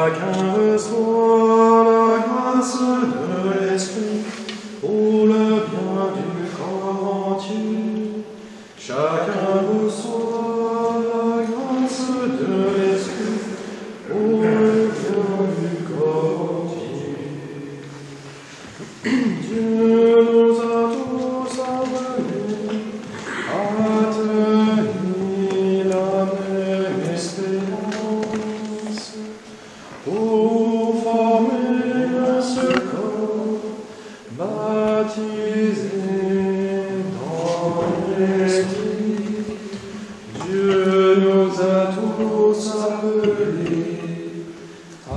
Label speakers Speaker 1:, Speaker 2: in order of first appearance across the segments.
Speaker 1: Chacun reçoit la grâce de l'Esprit pour le bien du corps entier. Chacun reçoit la grâce de l'Esprit pour le bien du corps entier. Dieu nous a tous amenés à tenir la même espérance pour former un seul corps baptisé dans l'Esprit. Dieu nous a tous appelés à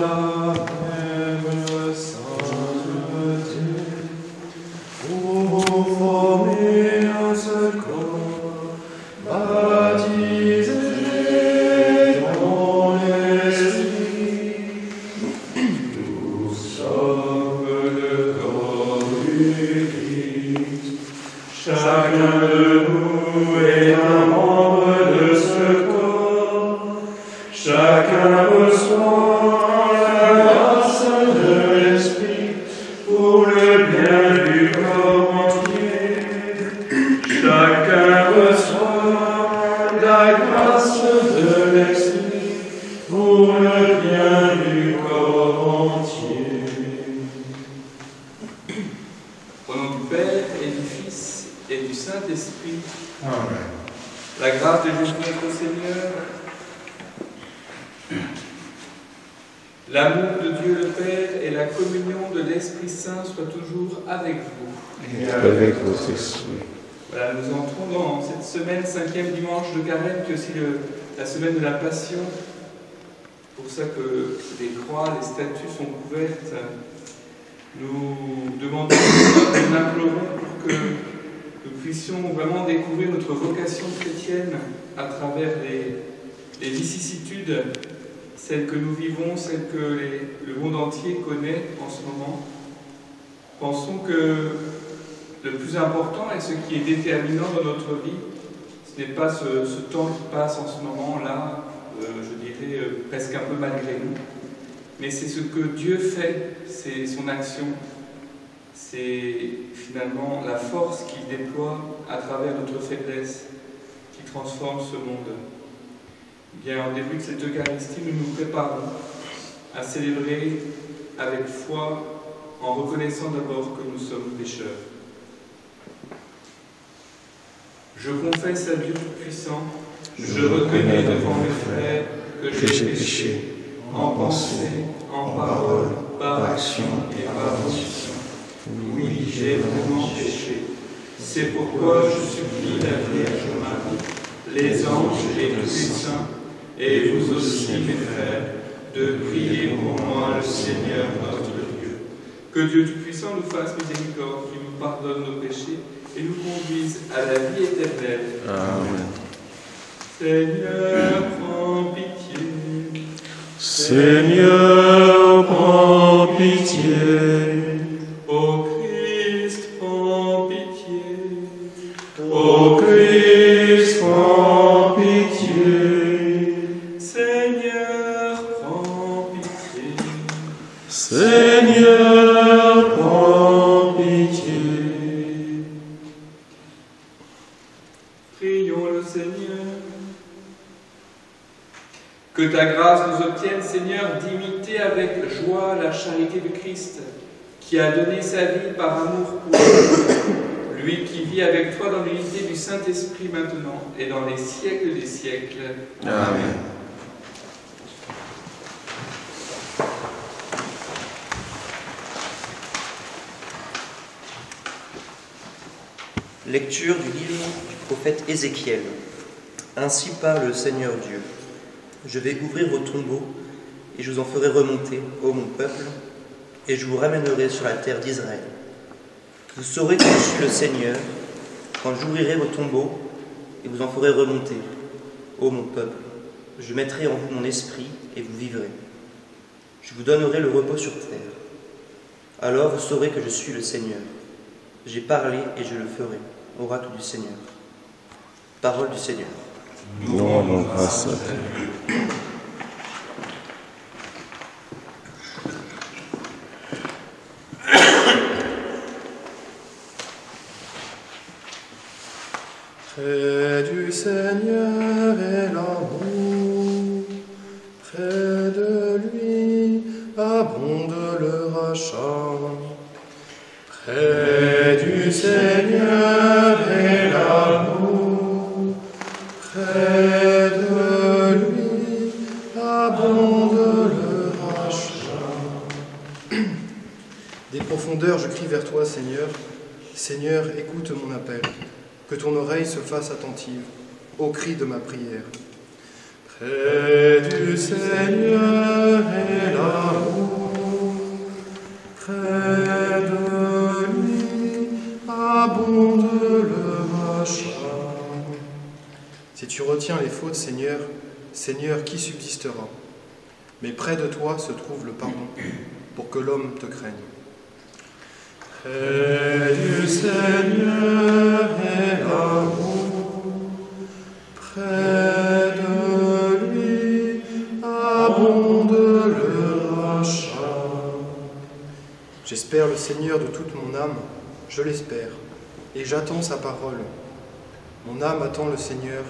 Speaker 1: la même sainteté pour former un seul corps baptisé dans l'Esprit. Nous sommes le corps du Christ. Chacun de nous est un membre de ce corps. Chacun reçoit la grâce de l'Esprit pour le bien du corps entier. Chacun reçoit la grâce de l'Esprit pour le bien du corps entier.
Speaker 2: Au nom du Père et du Fils et du Saint-Esprit,
Speaker 1: Amen.
Speaker 2: la grâce de Jésus notre Seigneur, l'amour de Dieu le Père et la communion de l'Esprit Saint soient toujours avec vous.
Speaker 1: Et avec votre esprit.
Speaker 2: Voilà, nous entrons dans cette semaine, 5e dimanche de Carême, qui est aussi la semaine de la Passion. C'est pour ça que les croix, les statues sont couvertes. Nous demandons, nous implorons pour que nous puissions vraiment découvrir notre vocation chrétienne à travers les vicissitudes, celles que nous vivons, celles que le monde entier connaît en ce moment. Pensons que le plus important et ce qui est déterminant dans notre vie, ce n'est pas ce temps qui passe en ce moment-là, je dirais presque un peu malgré nous, mais c'est ce que Dieu fait, c'est son action, c'est finalement la force qu'il déploie à travers notre faiblesse qui transforme ce monde. Bien, au début de cette Eucharistie, nous nous préparons à célébrer avec foi en reconnaissant d'abord que nous sommes pécheurs. Je confesse à Dieu Tout-Puissant, je reconnais devant mes frères que j'ai péché, en pensée, en parole, par action et par omission. Oui, j'ai vraiment péché. C'est pourquoi je supplie la Vierge Marie, les anges et tous les saints, et vous aussi, mes frères, de prier pour moi le Seigneur notre Dieu. Que Dieu Tout-Puissant nous fasse miséricorde, qu'il nous pardonne nos péchés et nous conduise à la vie éternelle.
Speaker 1: Amen.
Speaker 2: Seigneur, prends pitié.
Speaker 1: Seigneur, prends pitié.
Speaker 2: Ô Christ, prends pitié.
Speaker 1: Ô Christ, prends pitié.
Speaker 2: Seigneur, prends pitié.
Speaker 1: Seigneur, prends pitié.
Speaker 2: Prions le Seigneur. Que ta grâce nous obtienne, Seigneur, d'imiter avec joie la charité du Christ, qui a donné sa vie par amour pour nous, lui qui vit avec toi dans l'unité du Saint-Esprit maintenant et dans les siècles des siècles.
Speaker 1: Amen.
Speaker 3: Lecture du livre du prophète Ézéchiel. Ainsi parle le Seigneur Dieu. Je vais ouvrir vos tombeaux et je vous en ferai remonter, ô mon peuple, et je vous ramènerai sur la terre d'Israël. Vous saurez que je suis le Seigneur quand j'ouvrirai vos tombeaux et vous en ferai remonter, ô mon peuple. Je mettrai en vous mon esprit et vous vivrez. Je vous donnerai le repos sur terre. Alors vous saurez que je suis le Seigneur. J'ai parlé et je le ferai. Oracle du Seigneur. Parole du Seigneur.
Speaker 1: Nous rendons grâce à Dieu. Seigneur est l'amour, près de lui abonde le rachat. Des profondeurs, je crie vers toi, Seigneur. Seigneur, écoute mon appel, que ton oreille se fasse attentive au cri de ma prière. Près du Seigneur est l'amour, près de lui abonde le rachat. Si tu retiens les fautes, Seigneur, Seigneur, qui subsistera? Mais près de toi se trouve le pardon, pour que l'homme te craigne. Près du Seigneur est l'amour, près de lui abonde le rachat. J'espère le Seigneur de toute mon âme, je l'espère, et j'attends sa parole. Mon âme attend le Seigneur,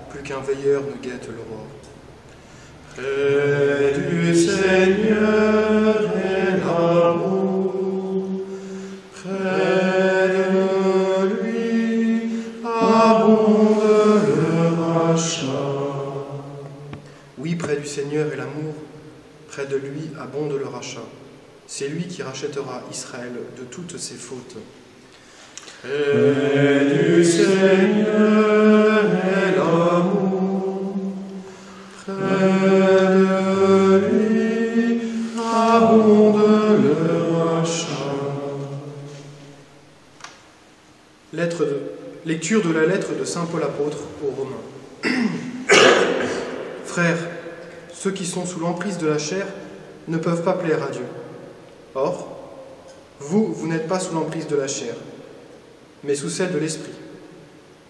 Speaker 1: plus qu'un veilleur ne guette l'aurore. Près du Seigneur est l'amour, près de lui abonde le rachat. Oui, près du Seigneur est l'amour, près de lui abonde le rachat. C'est lui qui rachètera Israël de toutes ses fautes. Près du Seigneur est l'amour, près de lui abonde le rachat. Lecture de la lettre de saint Paul apôtre aux Romains. Frères, ceux qui sont sous l'emprise de la chair ne peuvent pas plaire à Dieu. Or, vous n'êtes pas sous l'emprise de la chair, mais sous celle de l'Esprit,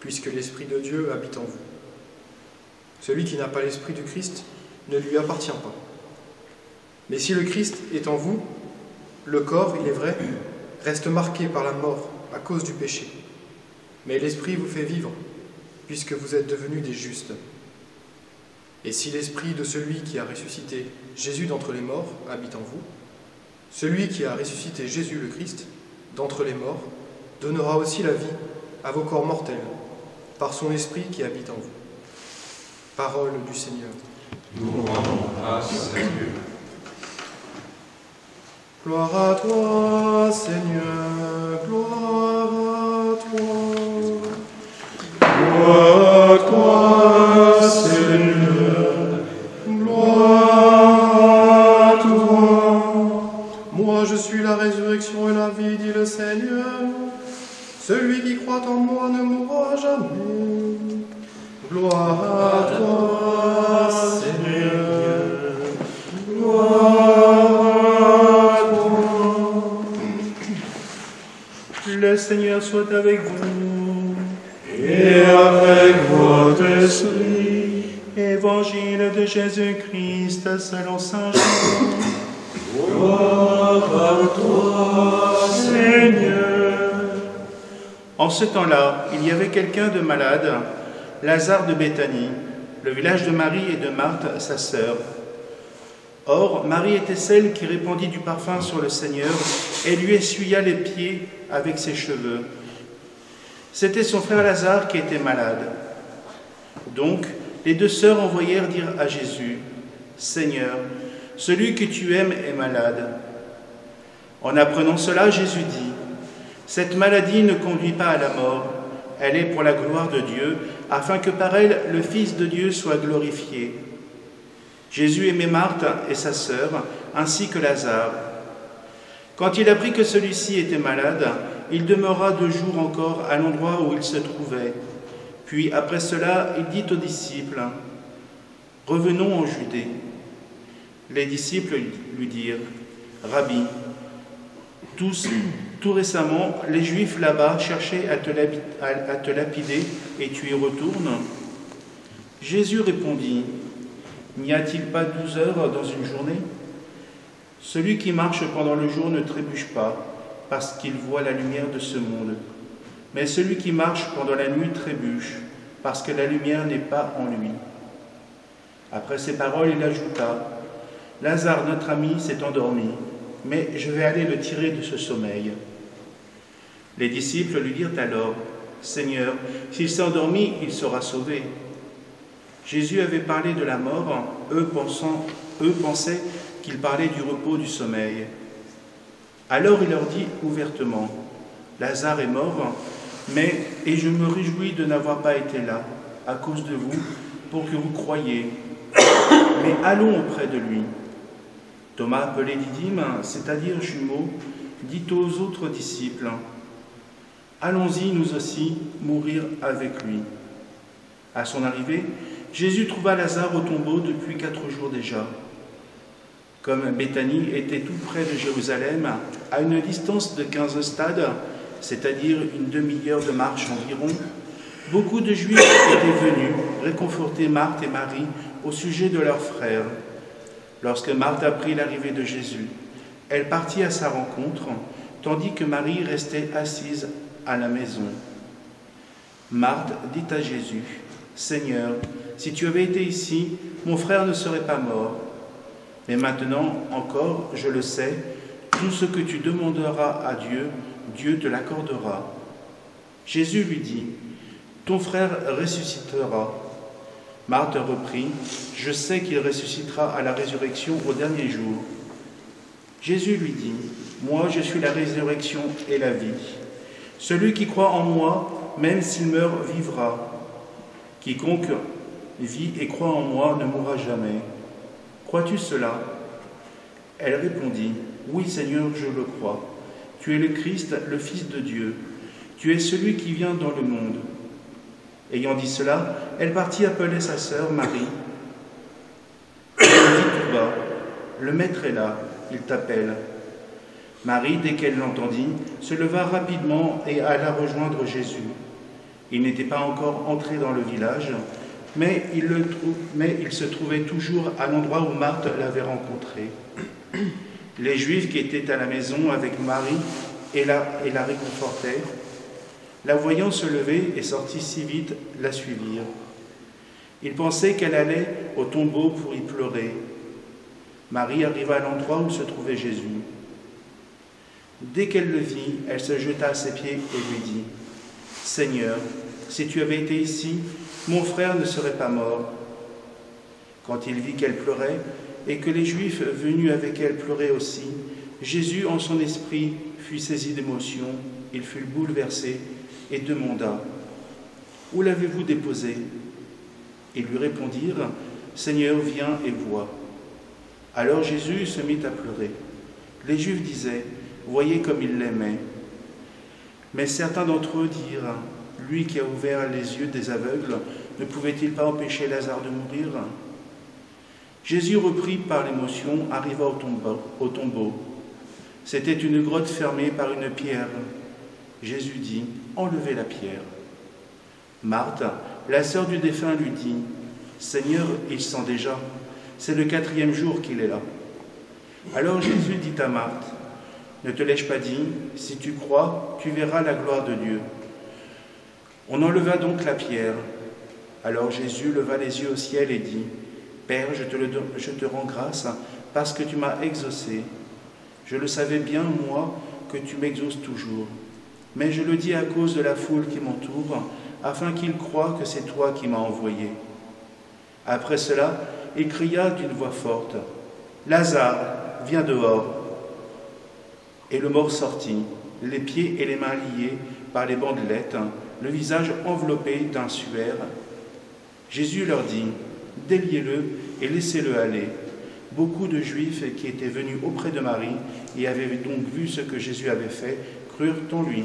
Speaker 1: puisque l'Esprit de Dieu habite en vous. Celui qui n'a pas l'Esprit du Christ ne lui appartient pas. Mais si le Christ est en vous, le corps, il est vrai, reste marqué par la mort à cause du péché. Mais l'Esprit vous fait vivre, puisque vous êtes devenus des justes. Et si l'Esprit de celui qui a ressuscité Jésus d'entre les morts habite en vous, celui qui a ressuscité Jésus le Christ d'entre les morts donnera aussi la vie à vos corps mortels, par son Esprit qui habite en vous. Parole du Seigneur. Nous rendons grâce à Dieu. Gloire à toi, Seigneur, gloire à toi. Gloire à toi, Seigneur, gloire à toi. Moi, je suis la résurrection et la vie, dit le Seigneur. Celui qui croit en moi ne mourra jamais. Gloire à toi, Seigneur, gloire à toi.
Speaker 4: Le Seigneur soit avec vous.
Speaker 1: Et avec votre esprit.
Speaker 4: Évangile de Jésus-Christ selon saint Jean.
Speaker 1: Gloire à toi, Seigneur.
Speaker 4: En ce temps-là, il y avait quelqu'un de malade, Lazare de Béthanie, le village de Marie et de Marthe, sa sœur. Or, Marie était celle qui répandit du parfum sur le Seigneur et lui essuya les pieds avec ses cheveux. C'était son frère Lazare qui était malade. Donc, les deux sœurs envoyèrent dire à Jésus, « Seigneur, celui que tu aimes est malade. » En apprenant cela, Jésus dit, « Cette maladie ne conduit pas à la mort, elle est pour la gloire de Dieu, afin que par elle le Fils de Dieu soit glorifié. » Jésus aimait Marthe et sa sœur, ainsi que Lazare. Quand il apprit que celui-ci était malade, il demeura 2 jours encore à l'endroit où il se trouvait. Puis après cela, il dit aux disciples, « Revenons en Judée. » Les disciples lui dirent, « Rabbi, tout récemment, les Juifs là-bas cherchaient à te lapider et tu y retournes ?» Jésus répondit, « N'y a-t-il pas 12 heures dans une journée ? Celui qui marche pendant le jour ne trébuche pas, parce qu'il voit la lumière de ce monde. Mais celui qui marche pendant la nuit trébuche, parce que la lumière n'est pas en lui. » Après ces paroles, il ajouta, « Lazare, notre ami, s'est endormi, mais je vais aller le tirer de ce sommeil. » Les disciples lui dirent alors, « Seigneur, s'il s'est endormi, il sera sauvé. » Jésus avait parlé de la mort, eux pensaient qu'il parlait du repos du sommeil. Alors il leur dit ouvertement, « Lazare est mort, et je me réjouis de n'avoir pas été là, à cause de vous, pour que vous croyiez. Mais allons auprès de lui. » Thomas, appelé Didyme, c'est-à-dire jumeau, dit aux autres disciples, « Allons-y, nous aussi, mourir avec lui. » À son arrivée, Jésus trouva Lazare au tombeau depuis 4 jours déjà. Comme Béthanie était tout près de Jérusalem, à une distance de 15 stades, c'est-à-dire une demi-heure de marche environ, beaucoup de Juifs étaient venus réconforter Marthe et Marie au sujet de leur frère. Lorsque Marthe apprit l'arrivée de Jésus, elle partit à sa rencontre, tandis que Marie restait assise à la maison. Marthe dit à Jésus, « Seigneur, si tu avais été ici, mon frère ne serait pas mort. Mais maintenant encore, je le sais, tout ce que tu demanderas à Dieu, Dieu te l'accordera. » Jésus lui dit, « Ton frère ressuscitera. » Marthe reprit, « Je sais qu'il ressuscitera à la résurrection au dernier jour. » Jésus lui dit, « Moi, je suis la résurrection et la vie. Celui qui croit en moi, même s'il meurt, vivra. Quiconque vit et croit en moi ne mourra jamais. Crois-tu cela ?» Elle répondit, « Oui, Seigneur, je le crois. Tu es le Christ, le Fils de Dieu. Tu es celui qui vient dans le monde. » Ayant dit cela, elle partit appeler sa sœur Marie. Elle dit tout bas, « Le Maître est là, il t'appelle. » Marie, dès qu'elle l'entendit, se leva rapidement et alla rejoindre Jésus. Il n'était pas encore entré dans le village, mais il se trouvait toujours à l'endroit où Marthe l'avait rencontré. Les Juifs qui étaient à la maison avec Marie et la réconfortaient, la voyant se lever et sortir si vite, la suivirent. Ils pensaient qu'elle allait au tombeau pour y pleurer. Marie arriva à l'endroit où se trouvait Jésus. Dès qu'elle le vit, elle se jeta à ses pieds et lui dit, « Seigneur, si tu avais été ici, mon frère ne serait pas mort. » Quand il vit qu'elle pleurait et que les Juifs venus avec elle pleuraient aussi, Jésus, en son esprit, fut saisi d'émotion, il fut bouleversé et demanda, « Où l'avez-vous déposé ?» Ils lui répondirent, « Seigneur, viens et vois. » Alors Jésus se mit à pleurer. Les Juifs disaient, « Voyez comme il l'aimait. » Mais certains d'entre eux dirent, « Lui qui a ouvert les yeux des aveugles, ne pouvait-il pas empêcher Lazare de mourir ?» Jésus, repris par l'émotion, arriva au tombeau. C'était une grotte fermée par une pierre. Jésus dit, « Enlevez la pierre. » Marthe, la sœur du défunt, lui dit, « Seigneur, il sent déjà. C'est le 4e jour qu'il est là. » Alors Jésus dit à Marthe, « Ne te l'ai-je pas dit, si tu crois, tu verras la gloire de Dieu. » On enleva donc la pierre. Alors Jésus leva les yeux au ciel et dit, « Père, je te rends grâce parce que tu m'as exaucé. Je le savais bien, moi, que tu m'exauces toujours. Mais je le dis à cause de la foule qui m'entoure, afin qu'ils croient que c'est toi qui m'as envoyé. » Après cela, il cria d'une voix forte, « Lazare, viens dehors !» Et le mort sortit, les pieds et les mains liés par les bandelettes, le visage enveloppé d'un suaire. Jésus leur dit, « Déliez-le et laissez-le aller. » Beaucoup de Juifs qui étaient venus auprès de Marie et avaient donc vu ce que Jésus avait fait, crurent en lui.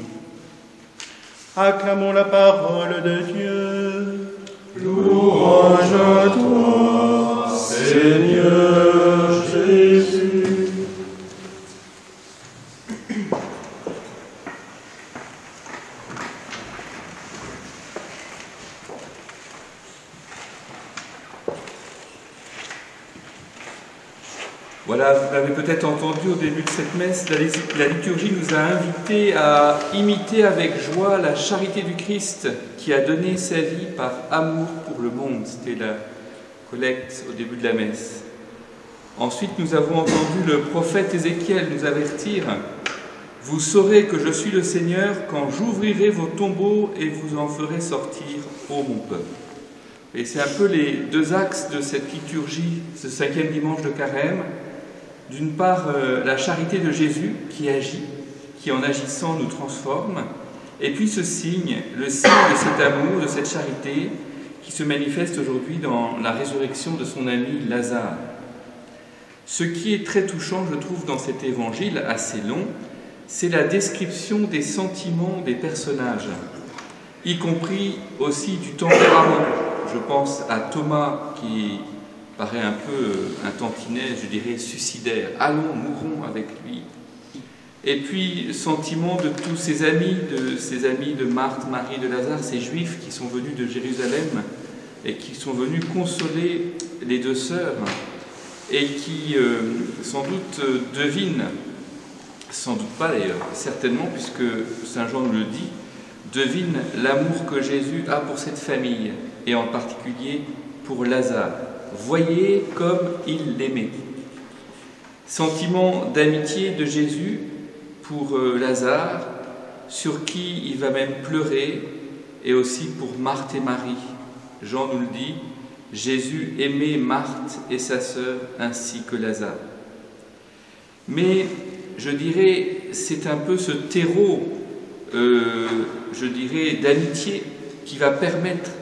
Speaker 4: Acclamons la parole de Dieu.
Speaker 5: Louange à toi, Seigneur Jésus.
Speaker 2: Voilà, vous l'avez peut-être entendu au début de cette messe, la liturgie nous a invités à imiter avec joie la charité du Christ qui a donné sa vie par amour pour le monde. C'était la collecte au début de la messe. Ensuite, nous avons entendu le prophète Ézéchiel nous avertir Vous saurez que je suis le Seigneur quand j'ouvrirai vos tombeaux et vous en ferai sortir, ô mon peuple. Et c'est un peu les deux axes de cette liturgie, ce 5e dimanche de Carême. D'une part, la charité de Jésus qui agit, qui en agissant nous transforme, et puis ce signe, le signe de cet amour, de cette charité, qui se manifeste aujourd'hui dans la résurrection de son ami Lazare. Ce qui est très touchant, je trouve, dans cet évangile assez long, c'est la description des sentiments des personnages, y compris aussi du tempérament. Je pense à Thomas qui paraît un peu un tantinet, je dirais, suicidaire. Allons, mourons avec lui. Et puis, sentiment de tous ses amis de Marthe, Marie, de Lazare, ces Juifs qui sont venus de Jérusalem et qui sont venus consoler les deux sœurs et qui, sans doute, devinent, sans doute pas d'ailleurs, certainement, puisque Saint Jean nous le dit, devine l'amour que Jésus a pour cette famille, et en particulier pour Lazare. Voyez comme il l'aimait. Sentiment d'amitié de Jésus pour Lazare, sur qui il va même pleurer, et aussi pour Marthe et Marie. Jean nous le dit, Jésus aimait Marthe et sa sœur ainsi que Lazare. Mais je dirais, c'est un peu ce terreau, je dirais, d'amitié qui va permettre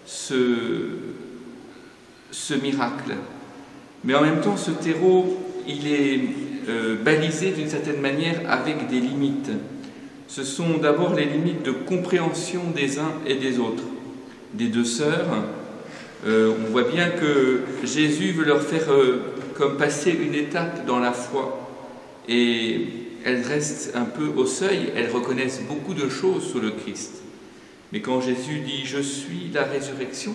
Speaker 2: ce miracle. Mais en même temps, ce terreau, il est balisé d'une certaine manière avec des limites. Ce sont d'abord les limites de compréhension des uns et des autres. Des deux sœurs, on voit bien que Jésus veut leur faire comme passer une étape dans la foi. Et elles restent un peu au seuil, elles reconnaissent beaucoup de choses sur le Christ. Mais quand Jésus dit « Je suis la résurrection »,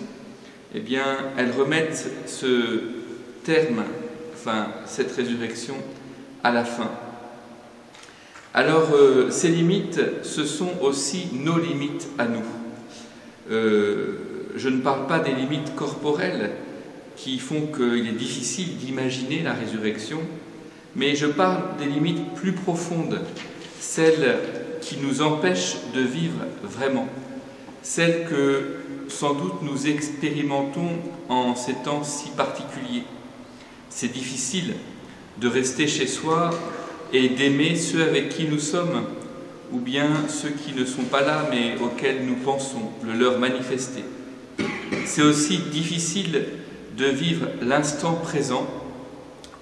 Speaker 2: eh bien, elles remettent ce terme, enfin, cette résurrection, à la fin. Alors, ces limites, ce sont aussi nos limites à nous. Je ne parle pas des limites corporelles qui font qu'il est difficile d'imaginer la résurrection, mais je parle des limites plus profondes, celles qui nous empêchent de vivre vraiment, celles que sans doute nous expérimentons en ces temps si particuliers. C'est difficile de rester chez soi et d'aimer ceux avec qui nous sommes, ou bien ceux qui ne sont pas là mais auxquels nous pensons, le leur manifester. C'est aussi difficile de vivre l'instant présent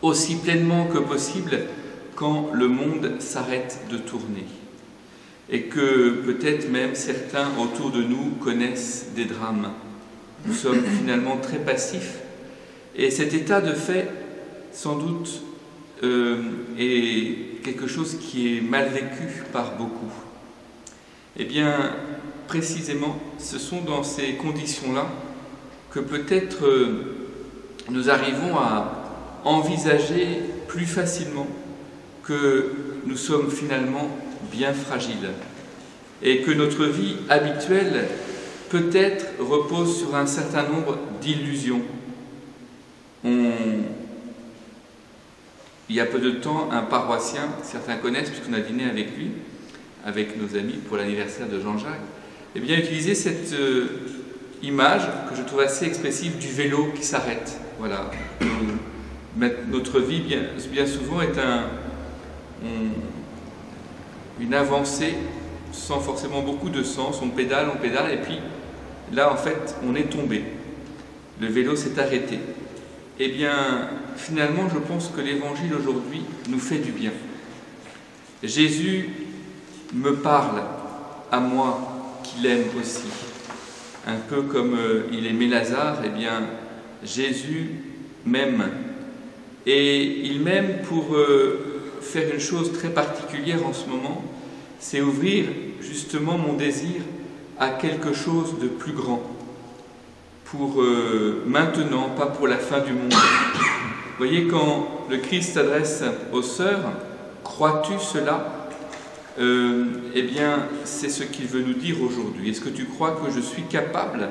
Speaker 2: aussi pleinement que possible quand le monde s'arrête de tourner et que peut-être même certains autour de nous connaissent des drames. Nous sommes finalement très passifs et cet état de fait, sans doute, est quelque chose qui est mal vécu par beaucoup. Eh bien, précisément, ce sont dans ces conditions-là que peut-être nous arrivons à envisager plus facilement que nous sommes finalement bien fragiles et que notre vie habituelle peut-être repose sur un certain nombre d'illusions. Il y a peu de temps, un paroissien, certains connaissent puisqu'on a dîné avec lui, avec nos amis pour l'anniversaire de Jean-Jacques, eh bien utilisé cette image que je trouve assez expressive du vélo qui s'arrête. Voilà. Notre vie, bien souvent, est une avancée sans forcément beaucoup de sens. On pédale, et puis là, en fait, on est tombé. Le vélo s'est arrêté. Eh bien, finalement, je pense que l'Évangile aujourd'hui nous fait du bien. Jésus me parle à moi qui l'aime aussi. Un peu comme il aimait Lazare, eh bien, Jésus m'aime. Et il m'aime pour faire une chose très particulière en ce moment, c'est ouvrir justement mon désir à quelque chose de plus grand. Pour maintenant, pas pour la fin du monde. Vous voyez, quand le Christ s'adresse aux sœurs, crois-tu cela ? Eh bien, c'est ce qu'il veut nous dire aujourd'hui. Est-ce que tu crois que je suis capable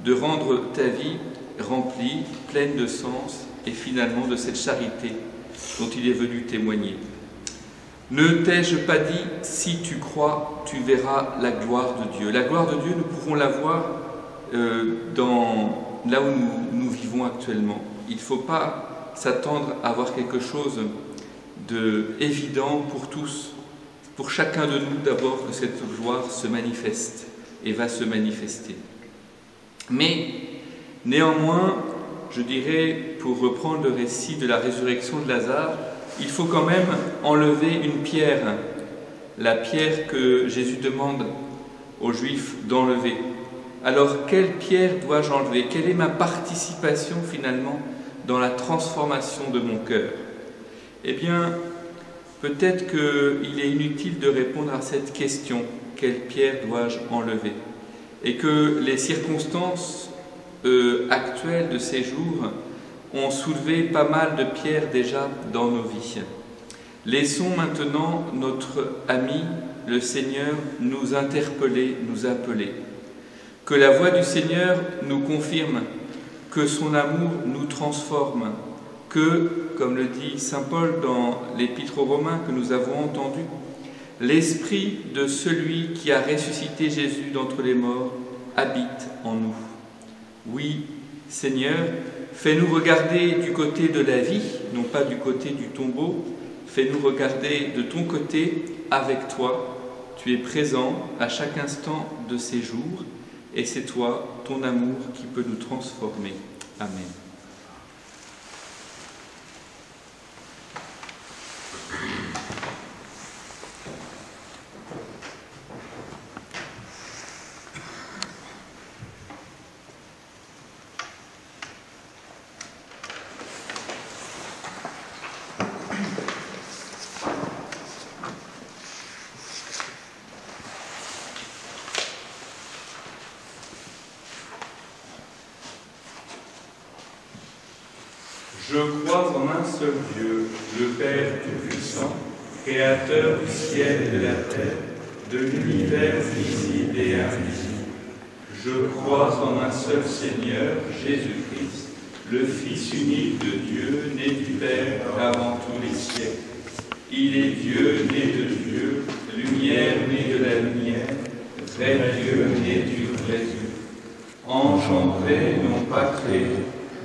Speaker 2: de rendre ta vie remplie, pleine de sens et finalement de cette charité dont il est venu témoigner ? Ne t'ai-je pas dit, si tu crois, tu verras la gloire de Dieu. La gloire de Dieu, nous pouvons la voir là où nous vivons actuellement. Il ne faut pas s'attendre à avoir quelque chose d'évident pour tous, pour chacun de nous d'abord, que cette gloire se manifeste et va se manifester. Mais néanmoins, je dirais, pour reprendre le récit de la résurrection de Lazare, il faut quand même enlever une pierre, la pierre que Jésus demande aux Juifs d'enlever. Alors, quelle pierre dois-je enlever? Quelle est ma participation finalement dans la transformation de mon cœur? Eh bien, peut-être qu'il est inutile de répondre à cette question, quelle pierre dois-je enlever? Et que les circonstances actuelles de ces jours ont soulevé pas mal de pierres déjà dans nos vies. Laissons maintenant notre ami, le Seigneur, nous interpeller, nous appeler. Que la voix du Seigneur nous confirme, que son amour nous transforme, que, comme le dit saint Paul dans l'Épître aux Romains que nous avons entendu, l'esprit de celui qui a ressuscité Jésus d'entre les morts habite en nous. Oui, Seigneur, fais-nous regarder du côté de la vie, non pas du côté du tombeau. Fais-nous regarder de ton côté avec toi. Tu es présent à chaque instant de ces jours et c'est toi, ton amour, qui peut nous transformer. Amen. Je crois en un seul Dieu, le Père Tout-Puissant, Créateur du ciel et de la terre, de l'univers visible et invisible. Je crois en un seul Seigneur, Jésus-Christ, le Fils unique de Dieu, né du Père avant tous les siècles. Il est Dieu, né de Dieu, lumière née de la lumière, vrai Dieu, né du vrai Dieu. Engendré, non pas créé,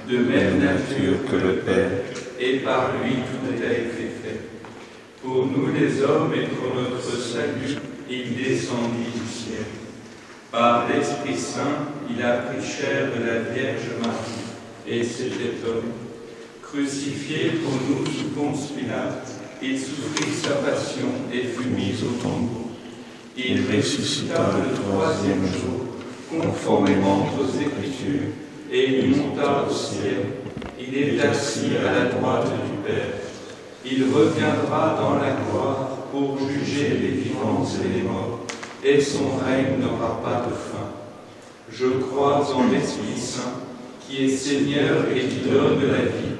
Speaker 2: de même nature que le Père, et par lui tout a été fait. Pour nous les hommes et pour notre salut, il descendit du ciel. Par l'Esprit Saint, il a pris chair de la Vierge Marie, et s'était homme. Crucifié pour nous sous Ponce Pilate, il souffrit sa passion et fut mis au tombeau. Il ressuscita le troisième jour, conformément aux Écritures, et il monta au ciel. Il est assis à la droite du Père. Il reviendra dans la gloire pour juger les vivants et les morts, et son règne n'aura pas de fin. Je crois en l'Esprit Saint, qui est Seigneur et qui donne la vie.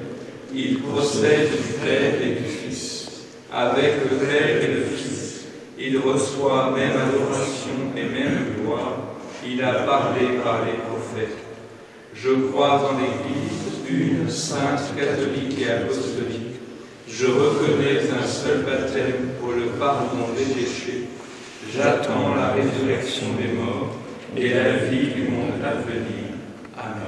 Speaker 2: Il procède du Père et du Fils. Avec le Père et le Fils, il reçoit même adoration et même gloire. Il a parlé par les prophètes. Je crois en l'Église, une, sainte, catholique et apostolique. Je reconnais un seul baptême pour le pardon des péchés. J'attends la résurrection des morts et la vie du monde à venir. Amen.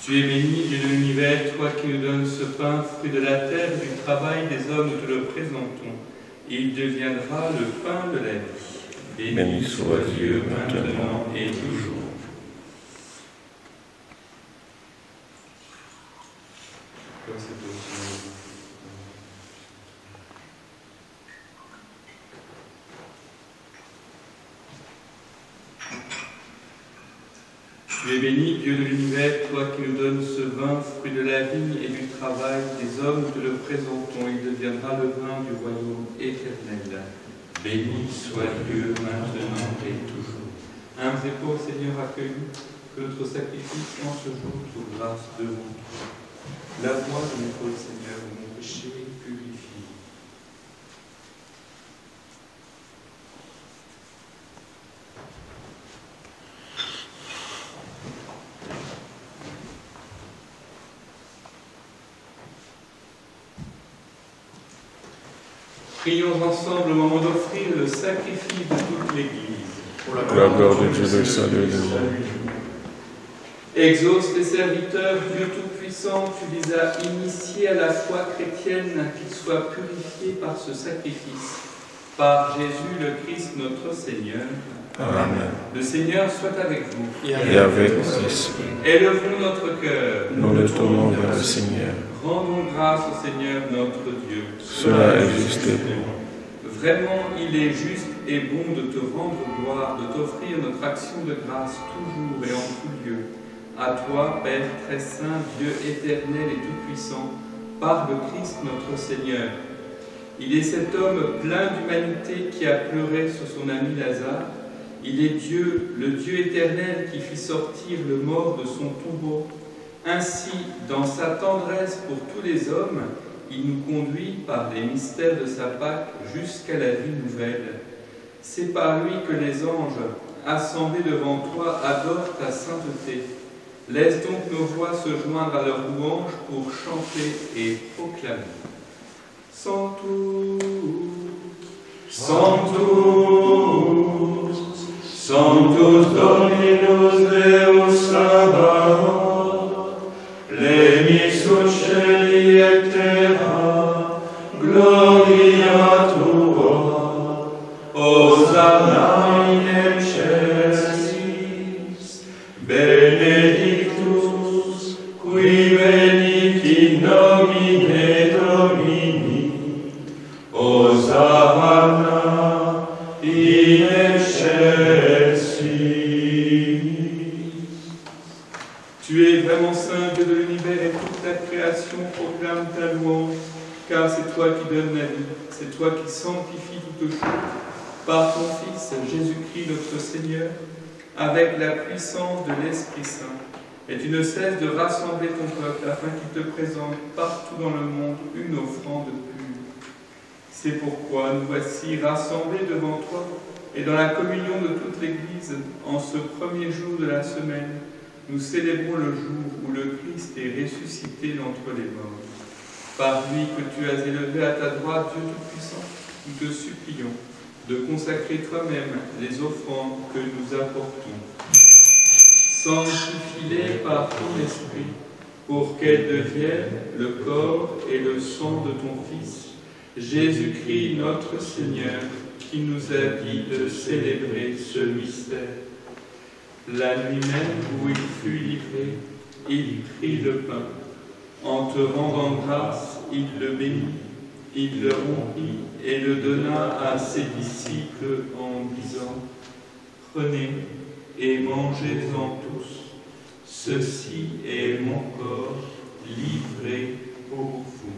Speaker 2: Tu es béni Dieu de l'univers, toi qui nous donnes ce pain, fruit de la terre, du travail des hommes, nous te le présentons. Il deviendra le pain de la vie. Béni soit Dieu maintenant et toujours. Tu es béni, Dieu de l'univers, toi qui nous donnes ce vin, fruit de la vigne et du travail des hommes, nous te le présentons, il deviendra le vin du royaume éternel. Béni soit Dieu maintenant et toujours. Humbles et pauvres, Seigneur, accueille-nous, que notre sacrifice en ce jour trouve grâce devant toi. Lave-moi de mes fautes, Seigneur, où mon péché purifie. Prions ensemble au moment d'offrir le sacrifice de toute l'Église.
Speaker 5: Pour la gloire de Dieu, le salut de nous.
Speaker 2: Exauce tes serviteurs, Dieu Tout-Puissant, tu les as initiés à la foi chrétienne, qu'ils soient purifiés par ce sacrifice. Par Jésus le Christ notre Seigneur.
Speaker 5: Amen.
Speaker 2: Le Seigneur soit avec vous.
Speaker 5: Et avec votre esprit.
Speaker 2: Élevons notre cœur.
Speaker 5: Nous le tournons vers le Seigneur.
Speaker 2: Rendons grâce au Seigneur notre Dieu.
Speaker 5: Cela est juste et bon.
Speaker 2: Vraiment, il est juste et bon de te rendre gloire, de t'offrir notre action de grâce toujours et en tout lieu. À toi, Père très saint, Dieu éternel et tout-puissant, par le Christ notre Seigneur. Il est cet homme plein d'humanité qui a pleuré sur son ami Lazare. Il est Dieu, le Dieu éternel qui fit sortir le mort de son tombeau. Ainsi, dans sa tendresse pour tous les hommes, il nous conduit par les mystères de sa Pâque jusqu'à la vie nouvelle. C'est par lui que les anges, assemblés devant toi, adorent ta sainteté. Laisse donc nos voix se joindre à leur louange pour chanter et proclamer. Sanctus, Sanctus, Sanctus Dominus Deus Sabaoth, lemis uccelli et terra, gloria tua, Hosanna in excelsis, benedictus, qui venit in nomine Domini, Hosanna in excelsis. Tu es vraiment saint, Dieu de l'univers, et toute ta création proclame ta louange, car c'est toi qui donnes la vie, c'est toi qui sanctifies toutes choses, par ton Fils, Jésus-Christ notre Seigneur, avec la puissance de l'Esprit Saint. Et tu ne cesses de rassembler ton peuple afin qu'il te présente partout dans le monde une offrande pure. C'est pourquoi nous voici rassemblés devant toi et dans la communion de toute l'Église, en ce premier jour de la semaine, nous célébrons le jour où le Christ est ressuscité d'entre les morts. Par lui que tu as élevé à ta droite, Dieu Tout-Puissant, nous te supplions de consacrer toi-même les offrandes que nous apportons. Sanctifie-les par ton esprit, pour qu'elles deviennent le corps et le sang de ton Fils, Jésus-Christ notre Seigneur, qui nous a dit de célébrer ce mystère. La nuit même où il fut livré, il prit le pain. En te rendant grâce, il le bénit, il le rompit et le donna à ses disciples en disant : Prenez et mangez-en tous. Ceci est mon corps livré pour vous.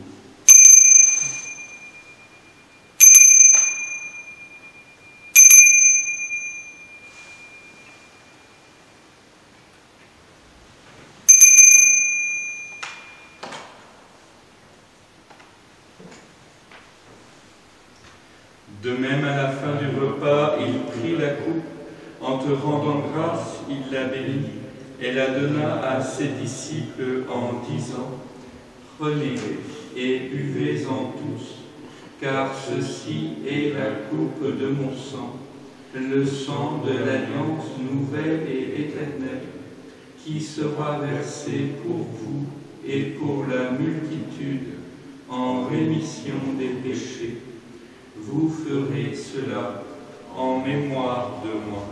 Speaker 2: De même, à la fin du repas, il prit la coupe. En te rendant grâce, il la bénit et la donna à ses disciples en disant : Prenez et buvez-en tous, car ceci est la coupe de mon sang, le sang de l'alliance nouvelle et éternelle, qui sera versé pour vous et pour la multitude en rémission des péchés. Vous ferez cela en mémoire de moi.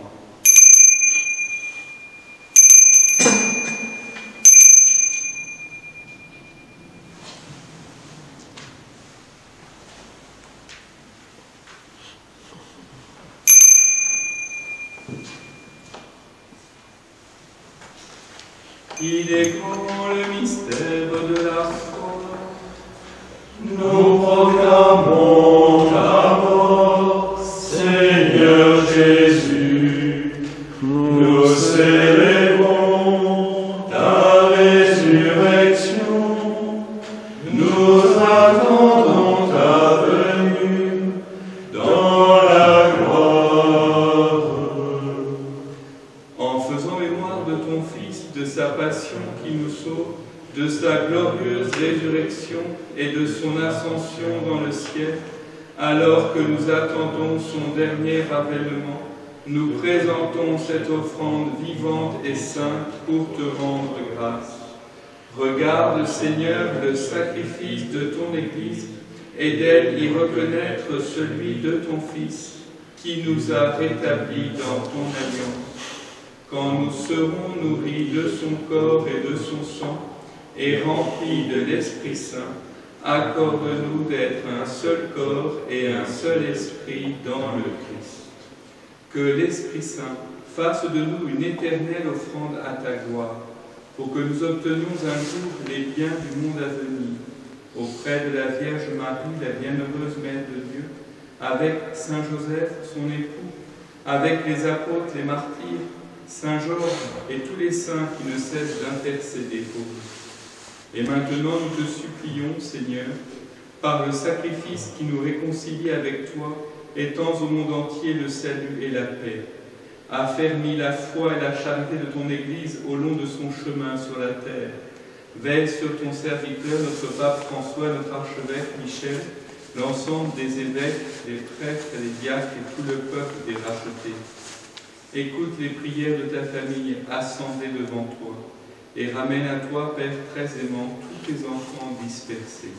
Speaker 2: Il est grand le mystère de la foi.
Speaker 6: Nous proclamons ta mort, Seigneur Jésus. Nous célébrons ta résurrection. Nous attendons ta venue dans la gloire.
Speaker 2: En faisant mémoire de ton Fils, de sa passion qui nous sauve, de sa glorieuse résurrection et de son ascension dans le ciel, alors que nous attendons son dernier avènement, nous présentons cette offrande vivante et sainte pour te rendre grâce. Regarde, Seigneur, le sacrifice de ton Église et d'elle y reconnaître celui de ton Fils, qui nous a rétablis dans ton alliance. Quand nous serons nourris de son corps et de son sang, et remplis de l'Esprit Saint, accorde-nous d'être un seul corps et un seul esprit dans le Christ. Que l'Esprit Saint fasse de nous une éternelle offrande à ta gloire, pour que nous obtenions un jour les biens du monde à venir, auprès de la Vierge Marie, la bienheureuse Mère de Dieu, avec Saint Joseph, son époux, avec les apôtres, les martyrs, Saint Georges et tous les saints qui ne cessent d'intercéder pour nous. Et maintenant, nous te supplions, Seigneur, par le sacrifice qui nous réconcilie avec toi, étends au monde entier le salut et la paix. Affermis la foi et la charité de ton Église au long de son chemin sur la terre. Veille sur ton serviteur, notre pape François, notre archevêque Michel, l'ensemble des évêques, les prêtres, les diacres et tout le peuple des rachetés. Écoute les prières de ta famille assemblée devant toi, et ramène à toi, Père très aimant, tous tes enfants dispersés.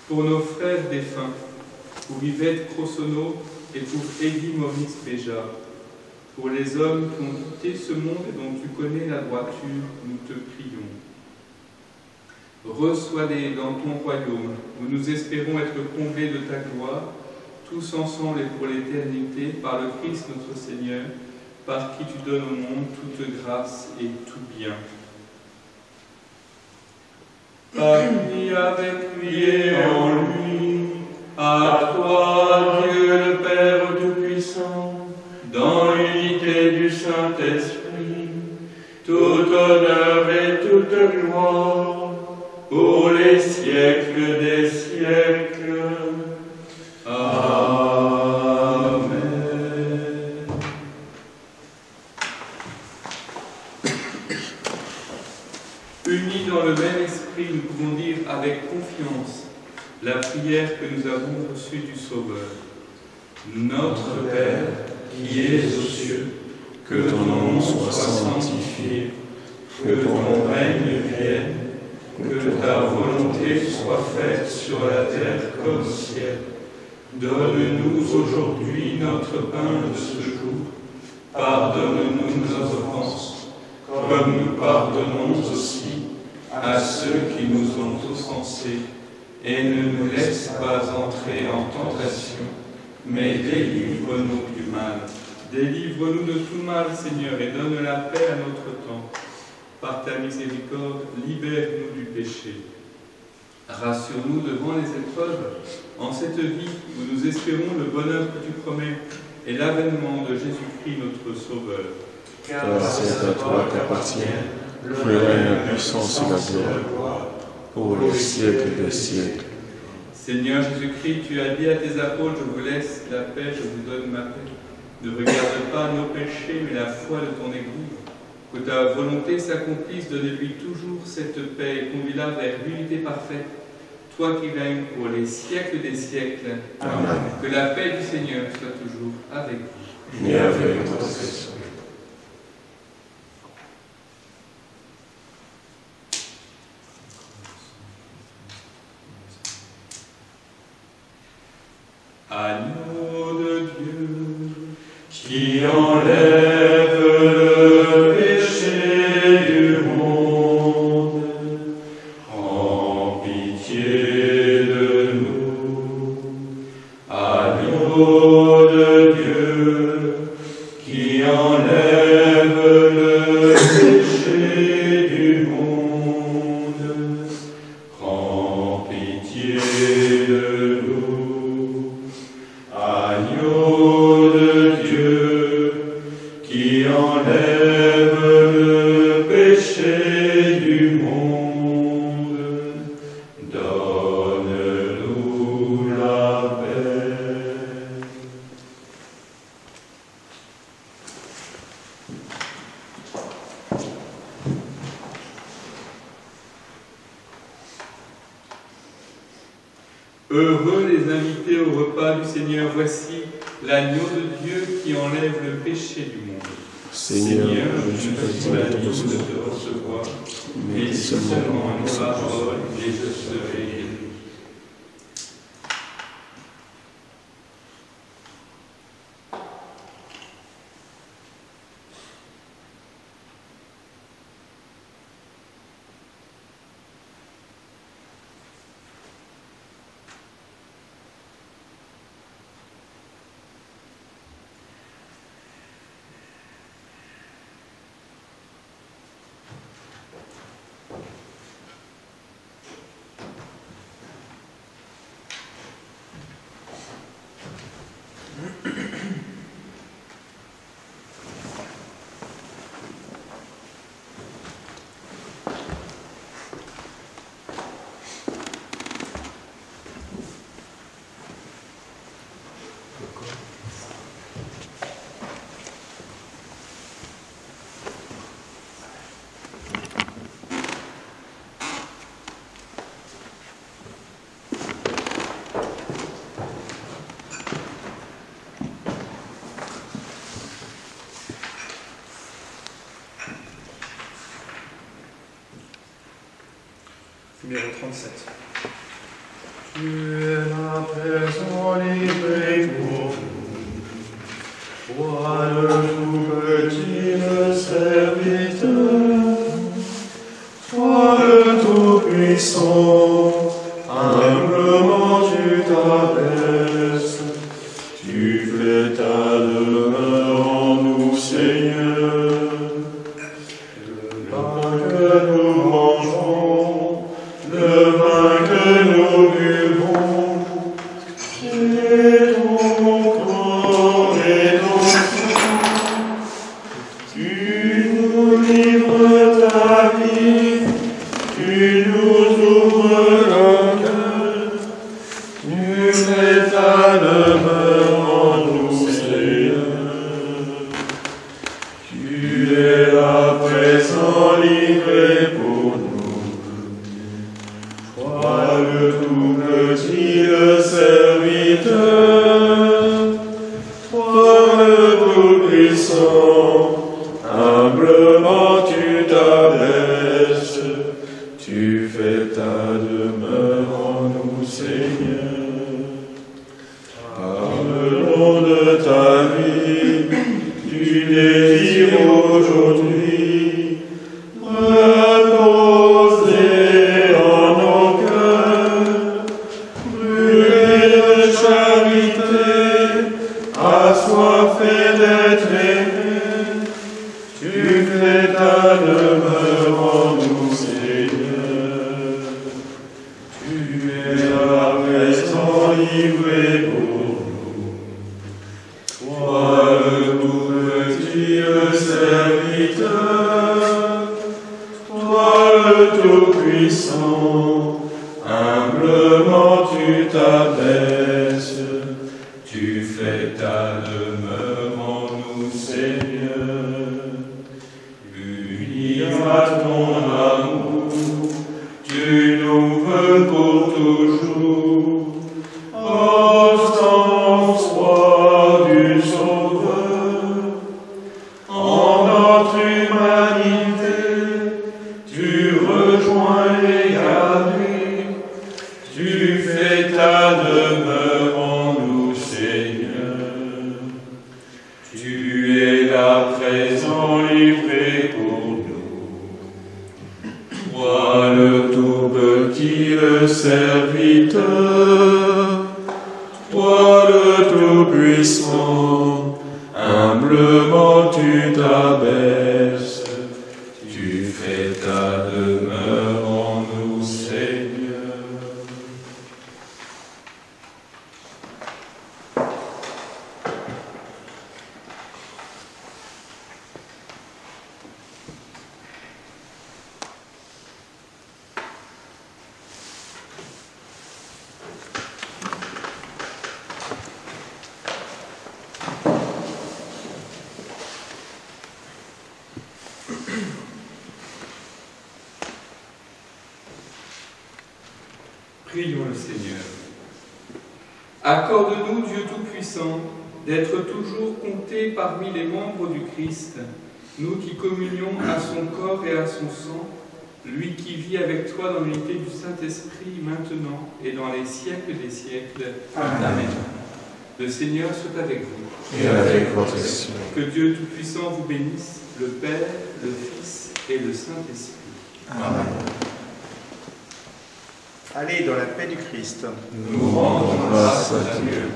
Speaker 2: Pour nos frères défunts, pour Yvette Crossonneau et pour Eddie Maurice Béja, pour les hommes qui ont quitté ce monde et dont tu connais la droiture, nous te prions. Reçois-les dans ton royaume, où nous espérons être comblés de ta gloire, tous ensemble et pour l'éternité, par le Christ notre Seigneur, par qui tu donnes au monde toute grâce et tout bien. Par lui, avec lui et en lui, à toi, Dieu le Père Tout-Puissant, dans l'unité du Saint-Esprit, tout honneur et toute gloire, pour les siècles des siècles. Amen. Unis dans le même esprit, nous pouvons dire avec confiance la prière que nous avons reçue du Sauveur. Notre Père, qui es aux cieux, que ton nom soit sanctifié, que ton règne vienne, que ta volonté soit faite sur la terre comme au ciel. Donne-nous aujourd'hui notre pain de ce jour. Pardonne-nous nos offenses, comme nous pardonnons aussi à ceux qui nous ont offensés. Et ne nous laisse pas entrer en tentation, mais délivre-nous du mal. Délivre-nous de tout mal, Seigneur, et donne la paix à notre temps. Par ta miséricorde, libère-nous du péché. Rassure-nous devant les épreuves, en cette vie où nous espérons le bonheur que tu promets et l'avènement de Jésus-Christ notre Sauveur.
Speaker 5: Car c'est à toi qu'appartiennent le règne, la puissance et la gloire, pour les siècles des siècles.
Speaker 2: Seigneur Jésus-Christ, tu as dit à tes apôtres, je vous laisse la paix, je vous donne ma paix. Ne regarde pas nos péchés, mais la foi de ton Église. Que ta volonté s'accomplisse, donne-lui toujours cette paix et conduis-la vers l'unité parfaite. Toi qui règnes pour les siècles des siècles.
Speaker 5: Amen.
Speaker 2: Que la paix du Seigneur soit toujours avec vous.
Speaker 5: Et avec votre esprit.
Speaker 2: Agneau de Dieu,
Speaker 6: qui enlève le péché du monde, en pitié de nous. Agneau de Dieu, qui enlève le péché du péchés du monde. Donne-nous la paix.
Speaker 2: Heureux les invités au repas du Seigneur, voici l'agneau de Dieu qui enlève le péché du monde.
Speaker 5: Seigneur, je suis pas
Speaker 2: digne
Speaker 5: digne de
Speaker 2: de
Speaker 5: recevoir,
Speaker 2: te recevoir,
Speaker 5: mais
Speaker 2: mais
Speaker 5: dis
Speaker 2: seulement
Speaker 5: seulement
Speaker 2: une
Speaker 5: un seul
Speaker 2: parole et je serai guéri.
Speaker 1: Numéro 37.
Speaker 6: Tu es la présent livré pour nous. Toi le tout petit le serviteur, toi le tout puissant, humblement tu t'abaisses, tu fais ta demeure en nous, Seigneur. Le pain que nous mangeons, le vin que nous buvons, c'est ton corps et ton sang. Tu nous livres ta vie, tu nous ouvres le cœur, tu fais ta demeure en nous, Seigneur. Tu es à présent livré pour nous. Toi le tout petit, le serviteur, toi le tout puissant, humblement tu t'abaisses, tu fais ta demeure en nous, Seigneur. Parlons de ta vie, du désir aujourd'hui, reposer en nos cœurs, brûler de charité, assoiffés d'être aimés, tu fais ta demeure en nous, Seigneur. Tu es à présent livré pour nous. Toi le tout petit, le serviteur, toi le tout puissant, humblement tu t'abaisses, tu fais ta demeure en nous, Seigneur. Unis à ton amour, tu nous veux pour toujours. Ostens, roi du Sauveur, en notre humanité, tu rejoins les gardés, tu fais ta demeure en nous, Seigneur. Tu es là présent livré pour nous. Toi le tout petit, le serviteur, toi le tout puissant, humblement tu t'abaisses, tu fais ta demeure en nous, Seigneur.
Speaker 2: Prions le Seigneur. Accorde-nous, Dieu Tout-Puissant, d'être toujours comptés parmi les membres du Christ, nous qui communions à son corps et à son sang, lui qui vit avec toi dans l'unité du Saint-Esprit maintenant et dans les siècles des siècles. Amen. Le Seigneur soit avec vous.
Speaker 5: Et avec votre esprit.
Speaker 2: Que Dieu Tout-Puissant vous bénisse, le Père, le Fils et le Saint-Esprit.
Speaker 4: Amen. Allez dans la paix du Christ.
Speaker 5: Nous rendons grâce à Dieu.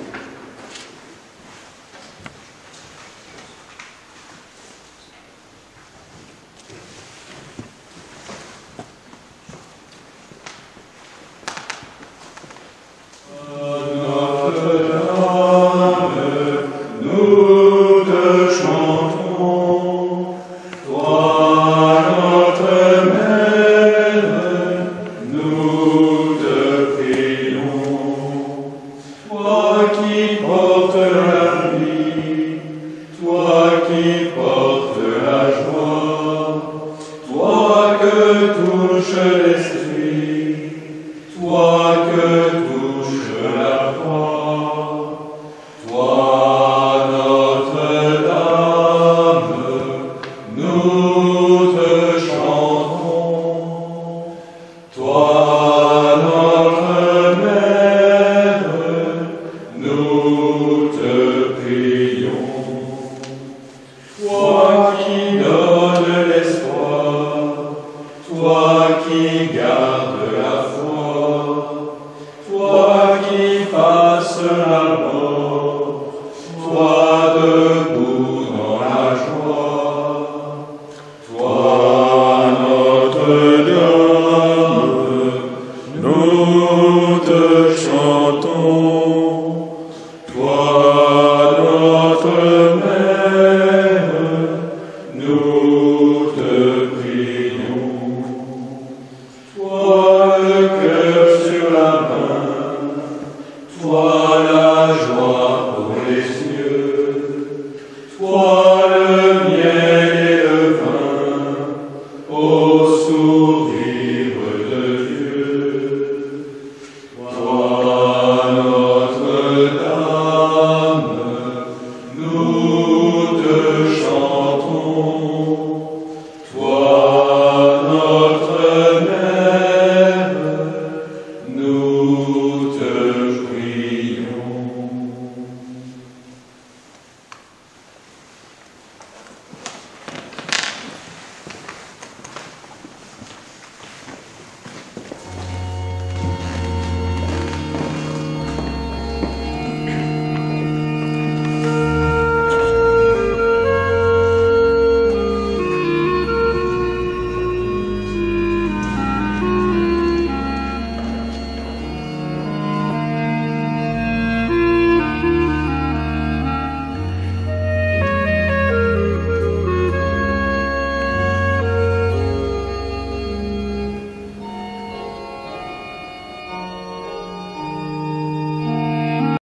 Speaker 6: Toi qui donnes l'espoir, toi qui gardes